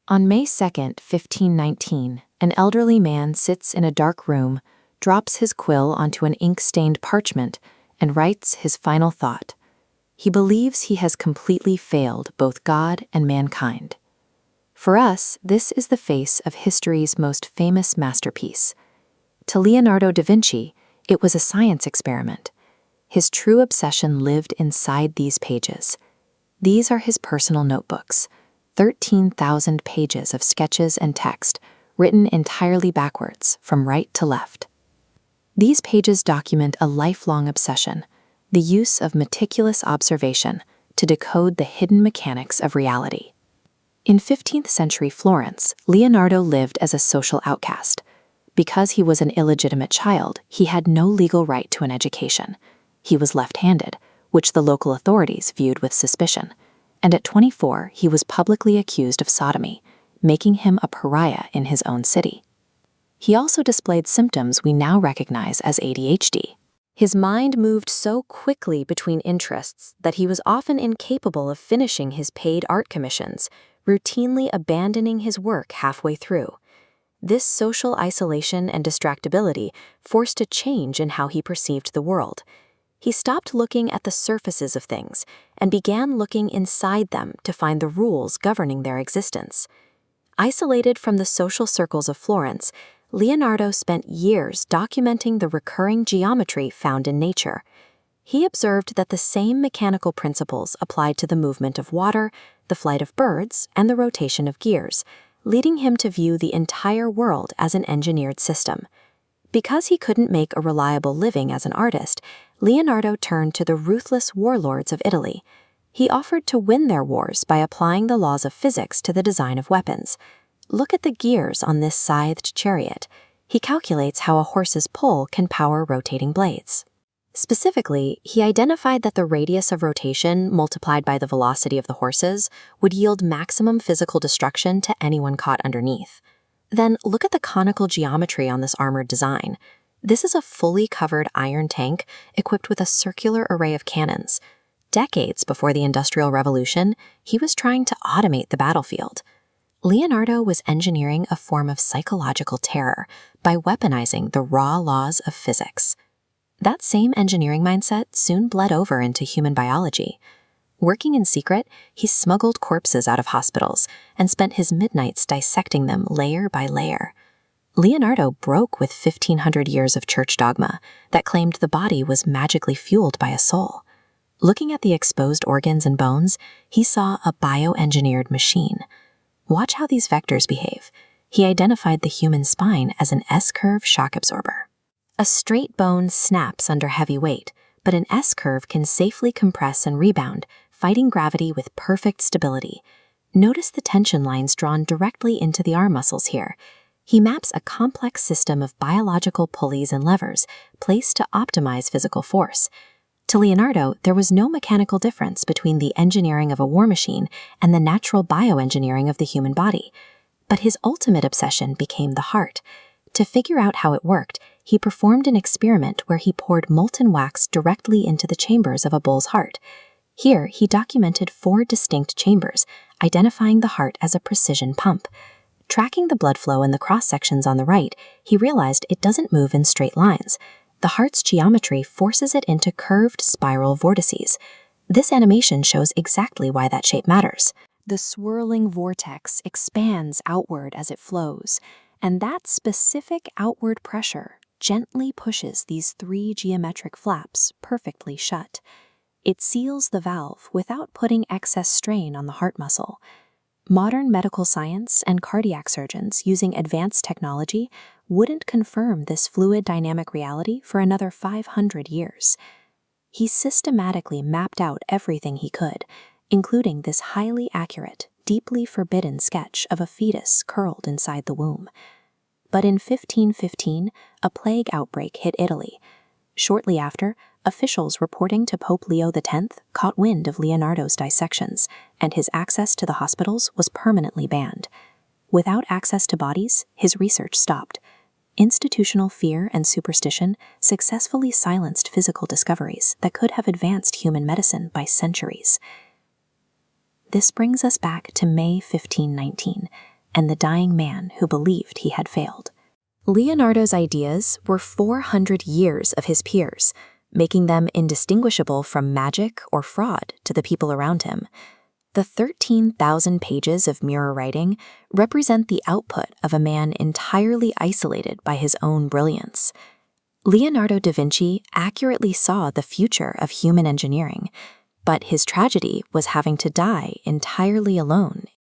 On May 2, 1519, an elderly man sits in a dark room, drops his quill onto an ink-stained parchment, and writes his final thought. He believes he has completely failed both God and mankind. For us, this is the face of history's most famous masterpiece. To Leonardo da Vinci, it was a science experiment. His true obsession lived inside these pages. These are his personal notebooks, 13,000 pages of sketches and text, written entirely backwards, from right to left. These pages document a lifelong obsession, the use of meticulous observation to decode the hidden mechanics of reality. In 15th century Florence, Leonardo lived as a social outcast. Because he was an illegitimate child, he had no legal right to an education. He was left-handed, which the local authorities viewed with suspicion. And at 24, he was publicly accused of sodomy, making him a pariah in his own city. He also displayed symptoms we now recognize as ADHD. His mind moved so quickly between interests that he was often incapable of finishing his paid art commissions, routinely abandoning his work halfway through. This social isolation and distractibility forced a change in how he perceived the world. He stopped looking at the surfaces of things and began looking inside them to find the rules governing their existence. Isolated from the social circles of Florence, Leonardo spent years documenting the recurring geometry found in nature. He observed that the same mechanical principles applied to the movement of water, the flight of birds, and the rotation of gears, leading him to view the entire world as an engineered system. Because he couldn't make a reliable living as an artist, Leonardo turned to the ruthless warlords of Italy. He offered to win their wars by applying the laws of physics to the design of weapons. Look at the gears on this scythed chariot. He calculates how a horse's pull can power rotating blades. Specifically, he identified that the radius of rotation multiplied by the velocity of the horses would yield maximum physical destruction to anyone caught underneath. Then look at the conical geometry on this armored design. This is a fully covered iron tank equipped with a circular array of cannons. Decades before the Industrial Revolution, he was trying to automate the battlefield. Leonardo was engineering a form of psychological terror by weaponizing the raw laws of physics. That same engineering mindset soon bled over into human biology. Working in secret, he smuggled corpses out of hospitals and spent his midnights dissecting them layer by layer. Leonardo broke with 1,500 years of church dogma that claimed the body was magically fueled by a soul. Looking at the exposed organs and bones, he saw a bioengineered machine. Watch how these vectors behave. He identified the human spine as an S-curve shock absorber. A straight bone snaps under heavy weight, but an S-curve can safely compress and rebound, fighting gravity with perfect stability. Notice the tension lines drawn directly into the arm muscles here. He maps a complex system of biological pulleys and levers placed to optimize physical force. To Leonardo, there was no mechanical difference between the engineering of a war machine and the natural bioengineering of the human body. But his ultimate obsession became the heart. To figure out how it worked, he performed an experiment where he poured molten wax directly into the chambers of a bull's heart. Here, he documented 4 distinct chambers, identifying the heart as a precision pump. Tracking the blood flow in the cross-sections on the right, he realized it doesn't move in straight lines. The heart's geometry forces it into curved spiral vortices. This animation shows exactly why that shape matters. The swirling vortex expands outward as it flows, and that specific outward pressure gently pushes these 3 geometric flaps perfectly shut. It seals the valve without putting excess strain on the heart muscle. Modern medical science and cardiac surgeons using advanced technology wouldn't confirm this fluid dynamic reality for another 500 years. He systematically mapped out everything he could, including this highly accurate, deeply forbidden sketch of a fetus curled inside the womb. But in 1515, a plague outbreak hit Italy. Shortly after, officials reporting to Pope Leo X caught wind of Leonardo's dissections, and his access to the hospitals was permanently banned. Without access to bodies, his research stopped. Institutional fear and superstition successfully silenced physical discoveries that could have advanced human medicine by centuries. This brings us back to May 1519, and the dying man who believed he had failed. Leonardo's ideas were 400 years of his peers, making them indistinguishable from magic or fraud to the people around him. The 13,000 pages of mirror writing represent the output of a man entirely isolated by his own brilliance. Leonardo da Vinci accurately saw the future of human engineering, but his tragedy was having to die entirely alone